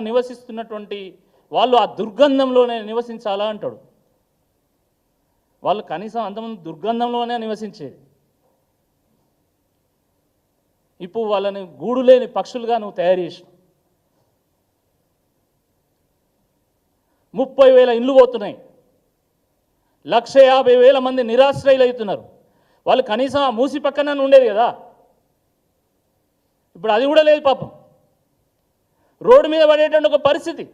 నివసిస్తున్నటువంటి వాళ్ళు ఆ దుర్గంధంలోనే నివసించాలా అంటాడు. వాళ్ళు కనీసం అంతమంది దుర్గంధంలోనే నివసించేది. ఇప్పుడు వాళ్ళని గూడు లేని పక్షులుగా నువ్వు తయారు చేసినావు. 30,000 ఇండ్లు పోతున్నాయి, 150,000 మంది నిరాశ్రయులు అవుతున్నారు. వాళ్ళు కనీసం ఆ మూసి పక్కన ఉండేది కదా, ఇప్పుడు అది కూడా లేదు పాపం. రోడ్డు మీద పడేటువంటి ఒక పరిస్థితి.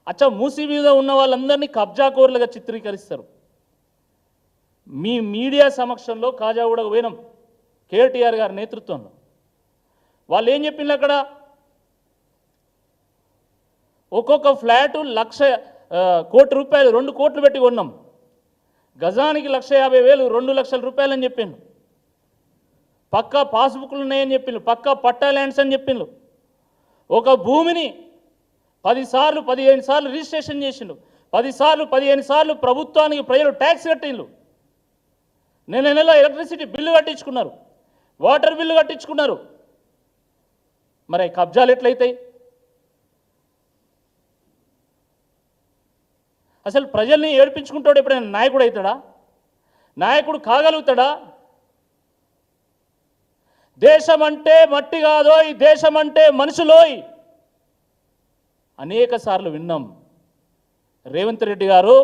అచ్చా మూసి మీద ఉన్న వాళ్ళందరినీ కబ్జాకోరులుగా చిత్రీకరిస్తారు. మీ మీడియా సమక్షంలో కాజాగూడకు పోయినాం కేటీఆర్ గారి నేతృత్వంలో. వాళ్ళు ఏం చెప్పిండ్రు అక్కడ, ఒక్కొక్క ఫ్లాటు 1,00,000 కోటి రూపాయలు 2 కోట్లు పెట్టి కొన్నాం, గజానికి 1,50,000 2 లక్షల రూపాయలు అని చెప్పిండ్రు. పక్కా పాస్బుక్లు ఉన్నాయని చెప్పిండ్రు, పక్కా పట్టా ల్యాండ్స్ అని చెప్పిండ్రు. ఒక భూమిని 10 సార్లు 15 సార్లు రిజిస్ట్రేషన్ చేసిండ్రు, 10 సార్లు 15 సార్లు ప్రభుత్వానికి ప్రజలు ట్యాక్స్ కట్టిండ్రు. నెల ఎలక్ట్రిసిటీ బిల్లు కట్టించుకున్నారు, వాటర్ బిల్లు కట్టించుకున్నారు. మరి కబ్జాలు ఎట్లయితాయి? అసలు ప్రజల్ని ఏడిపించుకుంటాడు ఎప్పుడైనా నాయకుడు అవుతాడా? నాయకుడు కాగలుగుతాడా? దేశం అంటే మట్టి కాదో, ఈ దేశం అంటే మనుషులోయ్ అనేక సార్లు విన్నాం. రేవంత్ రెడ్డి గారు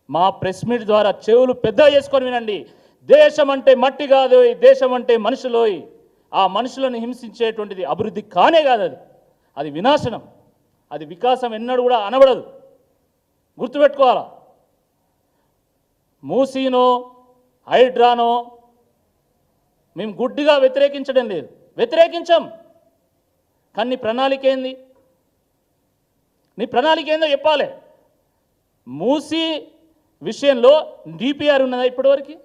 మా ప్రెస్ మీట్ ద్వారా చెవులు పెద్ద చేసుకొని వినండి. దేశం అంటే మట్టి కాదు, ఈ దేశం అంటే మనుషులోయ్. ఆ మనుషులను హింసించేటువంటిది అభివృద్ధి కానే కాదు, అది వినాశనం, అది వికాసం ఎన్నడూ కూడా అనబడదు. గుర్తుపెట్టుకోవాలా. మూసీనో హైడ్రానో మేము గుడ్డిగా వ్యతిరేకించడం లేదు, వ్యతిరేకించాం. కానీ నీ ప్రణాళిక ఏంది? నీ ప్రణాళిక ఏందో చెప్పాలి. మూసీ విషయంలో డిపిఆర్ ఉన్నదా ఇప్పటివరకు?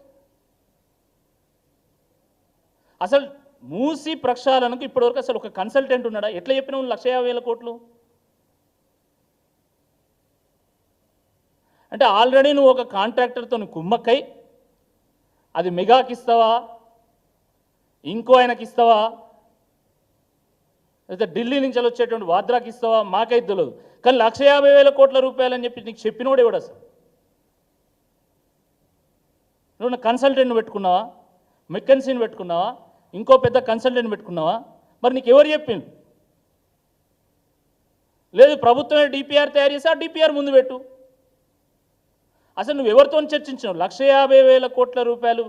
అసలు మూసీ ప్రక్షాళనకు ఇప్పటివరకు అసలు ఒక కన్సల్టెంట్ ఉన్నాడా? ఎట్లా చెప్పినావు 1,50,000 కోట్లు అంటే? ఆల్రెడీ నువ్వు ఒక కాంట్రాక్టర్తో కుమ్మక్కై అది మెగాకి ఇస్తావా, ఇంకో ఆయనకి ఇస్తావా, అయితే ఢిల్లీ నుంచి వచ్చేటువంటి వాద్రాకి ఇస్తావా, మాకైతే తెలియదు. కానీ 1,50,000 కోట్ల రూపాయలు అని చెప్పి నీకు చెప్పినోడు ఎవడు అసలు? నువ్వు కన్సల్టెంట్ని పెట్టుకున్నావా, మెకెన్సీని పెట్టుకున్నావా, ఇంకో పెద్ద కన్సల్టెంట్ పెట్టుకున్నావా? మరి నీకు ఎవరు చెప్పింది? లేదు ప్రభుత్వమే డిపిఆర్ తయారు చేసి ఆ డిపిఆర్ ముందు పెట్టు. అసలు నువ్వు ఎవరితో చర్చించినావు? 150,000 కోట్ల రూపాయలు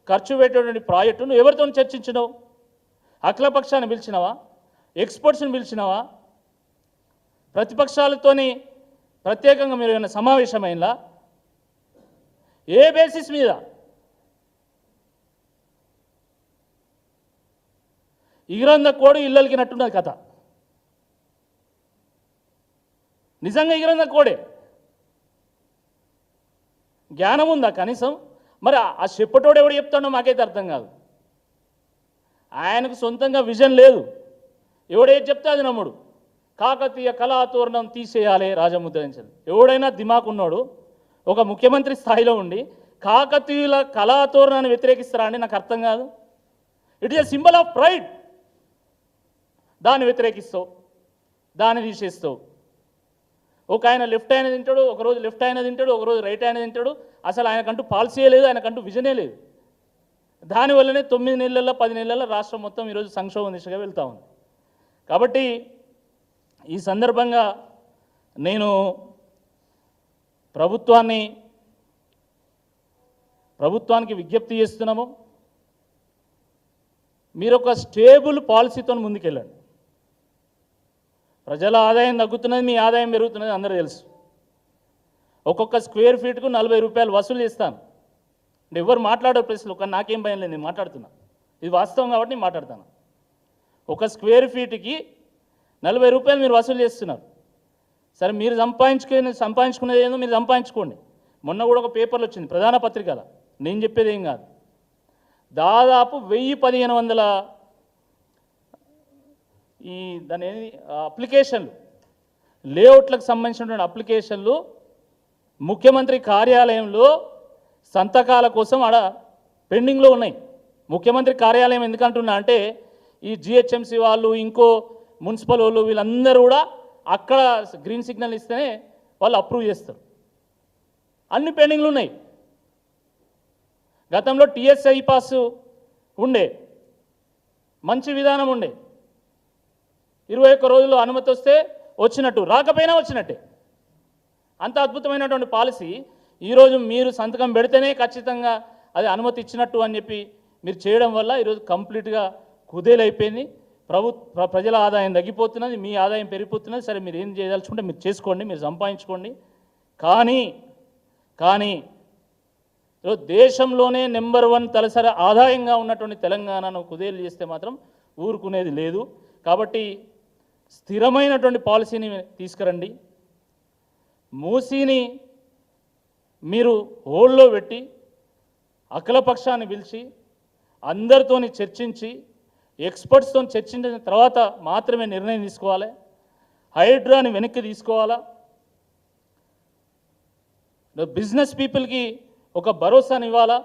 ఖర్చు పెట్టేటువంటి ప్రాజెక్టు నువ్వు ఎవరితో చర్చించినావు? అఖిలపక్షాన్ని పిలిచినావా? ఎక్స్పర్ట్స్ని పిలిచినావా? ప్రతిపక్షాలతోని ప్రత్యేకంగా మీరు ఏమైనా సమావేశమైందా? ఏ బేసిస్ మీద? ఇగిరంద కోడి ఇళ్ళకి నట్టున్నది కథ. నిజంగా ఇగిరంద కోడే. జ్ఞానం ఉందా కనీసం? మరి ఆ చెప్పటోడు ఎవడు చెప్తాడో మాకైతే అర్థం కాదు. ఆయనకు సొంతంగా విజన్ లేదు, ఎవడేది చెప్తే అది నమ్ముడు. కాకతీయ కళాతోరణం తీసేయాలి, రాజముద్రించాలి. ఎవడైనా దిమాకు ఉన్నాడు ఒక ముఖ్యమంత్రి స్థాయిలో ఉండి కాకతీయుల కళాతోరణాన్ని వ్యతిరేకిస్తారా అండి? నాకు అర్థం కాదు. It is a symbol of pride. దాన్ని వ్యతిరేకిస్తావు, దాన్ని తీసేస్తావు. ఒక ఆయన లెఫ్ట్ అయినా తింటాడు, ఒకరోజు లెఫ్ట్ అయినా తింటాడు, ఒకరోజు రైట్ అయినా తింటాడు. అసలు ఆయనకంటూ పాలసీయే లేదు, ఆయనకంటూ విజనే లేదు. దానివల్లనే 9 నెలల్లో 10 నెలల్లో రాష్ట్రం మొత్తం ఈరోజు సంక్షోభం దిశగా వెళ్తూ ఉంది. కాబట్టి ఈ సందర్భంగా నేను ప్రభుత్వానికి విజ్ఞప్తి చేస్తున్నాము, మీరు ఒక స్టేబుల్ పాలసీతో ముందుకెళ్ళండి. ప్రజల ఆదాయం తగ్గుతున్నది, మీ ఆదాయం పెరుగుతున్నది అందరూ తెలుసు. ఒక్కొక్క స్క్వేర్ ఫీట్కు 40 రూపాయలు వసూలు చేస్తాను అంటే ఎవరు మాట్లాడే ప్రశ్నలు, కానీ నాకేం భయం లేదు, నేను మాట్లాడుతున్నా. ఇది వాస్తవం కాబట్టి నేను మాట్లాడుతాను. ఒక స్క్వేర్ ఫీట్కి 40 రూపాయలు మీరు వసూలు చేస్తున్నారు. సరే, మీరు సంపాదించుకునేది ఏందో మీరు సంపాదించుకోండి. మొన్న కూడా ఒక పేపర్లో వచ్చింది, ప్రధాన పత్రికల, నేను చెప్పేది ఏం కాదు, దాదాపు 1,000-1,500 ఈ దాని అప్లికేషన్లు, లేఅవుట్లకు సంబంధించినటువంటి అప్లికేషన్లు ముఖ్యమంత్రి కార్యాలయంలో సంతకాల కోసం ఆడ పెండింగ్లో ఉన్నాయి. ముఖ్యమంత్రి కార్యాలయం ఎందుకంటున్నా అంటే ఈ జిహెచ్ఎంసీ వాళ్ళు ఇంకో మున్సిపల్ వాళ్ళు వీళ్ళందరూ కూడా అక్కడ గ్రీన్ సిగ్నల్ ఇస్తేనే వాళ్ళు అప్రూవ్ చేస్తారు. అన్ని పెండింగ్లు ఉన్నాయి. గతంలో టీఎస్ఐ పాస్ ఉండే, మంచి విధానం ఉండే, 21 రోజుల్లో అనుమతి వస్తే వచ్చినట్టు, రాకపోయినా వచ్చినట్టే. అంత అద్భుతమైనటువంటి పాలసీ ఈరోజు మీరు సంతకం పెడితేనే ఖచ్చితంగా అది అనుమతి ఇచ్చినట్టు అని చెప్పి మీరు చేయడం వల్ల ఈరోజు కంప్లీట్గా కుదేలైపోయింది. ప్రజల ఆదాయం తగ్గిపోతున్నది, మీ ఆదాయం పెరిగిపోతున్నది. సరే, మీరు ఏం చేయదలుచుకుంటే మీరు చేసుకోండి, మీరు సంపాదించుకోండి. కానీ దేశంలోనే నెంబర్ 1 తలసరి ఆదాయంగా ఉన్నటువంటి తెలంగాణను కుదేలు చేస్తే మాత్రం ఊరుకునేది లేదు. కాబట్టి స్థిరమైనటువంటి పాలసీని తీసుకురండి. మూసీని మీరు హోల్డ్లో పెట్టి అఖిలపక్షాన్ని పిలిచి అందరితోని చర్చించి ఎక్స్పర్ట్స్తో చర్చించిన తర్వాత మాత్రమే నిర్ణయం తీసుకోవాలి. హైడ్రాని వెనక్కి తీసుకోవాలా. బిజినెస్ పీపుల్కి ఒక భరోసాని ఇవ్వాలా.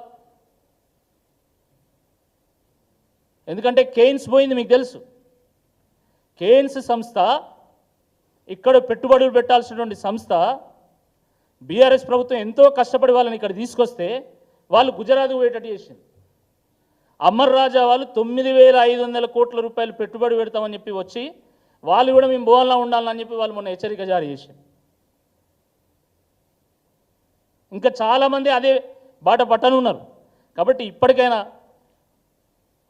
ఎందుకంటే కేయిన్స్ పోయింది, మీకు తెలుసు. కేయిన్స్ సంస్థ ఇక్కడ పెట్టుబడులు పెట్టాల్సినటువంటి సంస్థ బీఆర్ఎస్ ప్రభుత్వం ఎంతో కష్టపడి వాళ్ళని ఇక్కడ తీసుకొస్తే వాళ్ళు గుజరాత్ పోయేటట్టు చేసింది. అమర్ రాజా వాళ్ళు 9,500 కోట్ల రూపాయలు పెట్టుబడి పెడతామని చెప్పి వచ్చి వాళ్ళు కూడా మేము బోన్లా ఉండాలని చెప్పి వాళ్ళు మొన్న హెచ్చరిక జారీ చేశారు. ఇంకా చాలామంది అదే బాట పట్టనున్నారు. కాబట్టి ఇప్పటికైనా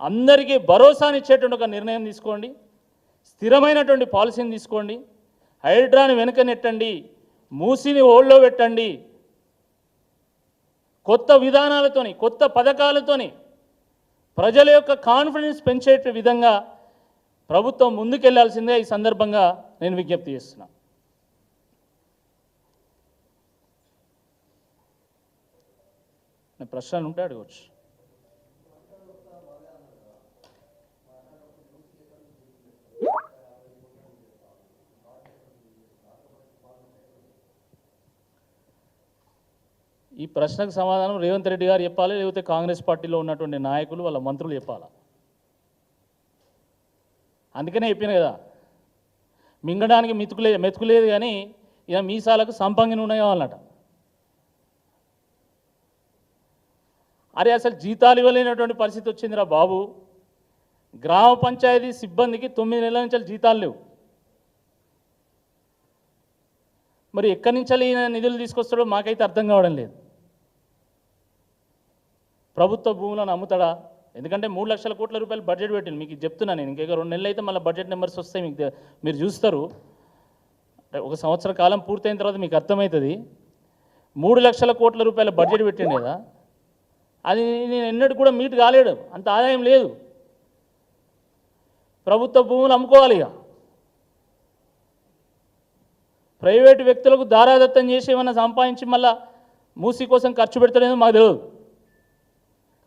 అందరికీ భరోసానిచ్చేటువంటి ఒక నిర్ణయం తీసుకోండి. స్థిరమైనటువంటి పాలసీని తీసుకోండి. హైడ్రాని వెనుక నెట్టండి, మూసిని హోల్డ్లో పెట్టండి. కొత్త విధానాలతోని, కొత్త పథకాలతోని ప్రజల యొక్క కాన్ఫిడెన్స్ పెంచే విధంగా ప్రభుత్వం ముందుకెళ్లాల్సిందే ఈ సందర్భంగా నేను విజ్ఞప్తి చేస్తున్నా. ప్రశ్నలు ఉంటే అడగవచ్చు. ఈ ప్రశ్నకు సమాధానం రేవంత్ రెడ్డి గారు చెప్పాలి, లేకపోతే కాంగ్రెస్ పార్టీలో ఉన్నటువంటి నాయకులు వాళ్ళ మంత్రులు చెప్పాలా. అందుకనే చెప్పాను కదా, మింగడానికి మెతుకులేదు కానీ ఇక మీసాలకు సంపంగి నూనె కావాలన్నట. అరే అసలు జీతాలు ఇవ్వలేనటువంటి పరిస్థితి వచ్చిందిరా బాబు. గ్రామ పంచాయతీ సిబ్బందికి 9 నెలల నుంచి జీతాలు లేవు. మరి ఎక్కడి నుంచి ఈయన నిధులు తీసుకొస్తాడో మాకైతే అర్థం కావడం లేదు. ప్రభుత్వ భూములను అమ్ముతాడా? ఎందుకంటే 3 లక్షల కోట్ల రూపాయలు బడ్జెట్ పెట్టింది. మీకు చెప్తున్నా నేను, ఇంకా 2 నెలలు అయితే మళ్ళీ బడ్జెట్ నెంబర్స్ వస్తాయి, మీకు మీరు చూస్తారు. ఒక సంవత్సర కాలం పూర్తయిన తర్వాత మీకు అర్థమవుతుంది. 3 లక్షల కోట్ల రూపాయల బడ్జెట్ పెట్టిండు కదా, అది నేను ఎన్నడూ కూడా మీట్ కాలేడు. అంత ఆదాయం లేదు. ప్రభుత్వ భూములు అమ్ముకోవాలి. ఇక ప్రైవేటు వ్యక్తులకు దారాదత్తం చేసి ఏమన్నా సంపాదించి మళ్ళా మూసీ కోసం ఖర్చు పెడతాడేమో మాకు తెలియదు.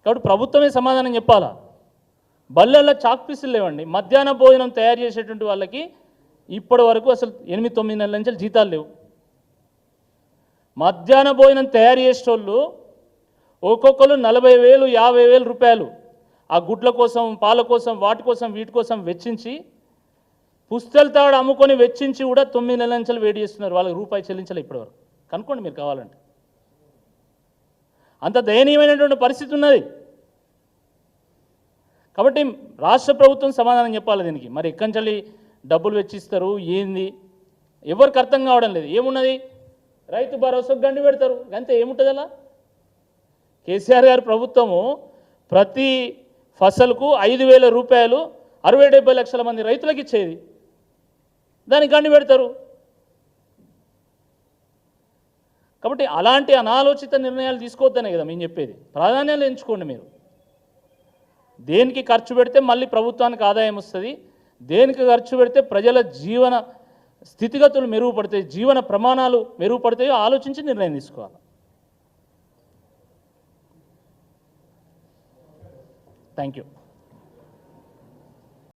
కాబట్టి ప్రభుత్వమే సమాధానం చెప్పాలా. బళ్ళల్లో చాక్ పీసులు లేవండి. మధ్యాహ్న భోజనం తయారు చేసేటువంటి వాళ్ళకి ఇప్పటి వరకు అసలు 8-9 నెలల నుంచి జీతాలు లేవు. మధ్యాహ్న భోజనం తయారు చేసేటోళ్ళు ఒక్కొక్కరు 40,000, 50,000 రూపాయలు ఆ గుడ్ల కోసం, పాల కోసం, వాటి కోసం, వీటి కోసం వెచ్చించి, పుస్తల తాడు అమ్ముకొని వెచ్చించి కూడా 9 నెలల నుంచి వేడి చేస్తున్నారు. వాళ్ళకి రూపాయి చెల్లించాలి ఇప్పటివరకు. కనుక్కోండి మీరు కావాలంటే. అంత దయనీయమైనటువంటి పరిస్థితి ఉన్నది. కాబట్టి రాష్ట్ర ప్రభుత్వం సమాధానం చెప్పాలి దీనికి. మరి ఎక్కడి నుంచి డబ్బులు వెచ్చిస్తారు, ఏంది ఎవరికి అర్థం కావడం లేదు. ఏమున్నది, రైతు భరోసా గండి పెడతారు, అంతే. ఏముంటుంది అలా? కేసీఆర్ గారి ప్రభుత్వము ప్రతి ఫసలుకు 5,000 రూపాయలు 60-70 లక్షల మంది రైతులకు ఇచ్చేది. దానికి గండి పెడతారు. కాబట్టి అలాంటి అనాలోచిత నిర్ణయాలు తీసుకోవద్దనే కదా మేము చెప్పేది. ప్రాధాన్యాలు ఎంచుకోండి మీరు. దేనికి ఖర్చు పెడితే మళ్ళీ ప్రభుత్వానికి ఆదాయం వస్తుంది, దేనికి ఖర్చు పెడితే ప్రజల జీవన స్థితిగతులు మెరుగుపడతాయి, జీవన ప్రమాణాలు మెరుగుపడతాయో ఆలోచించి నిర్ణయం తీసుకోవాలి. Thank you.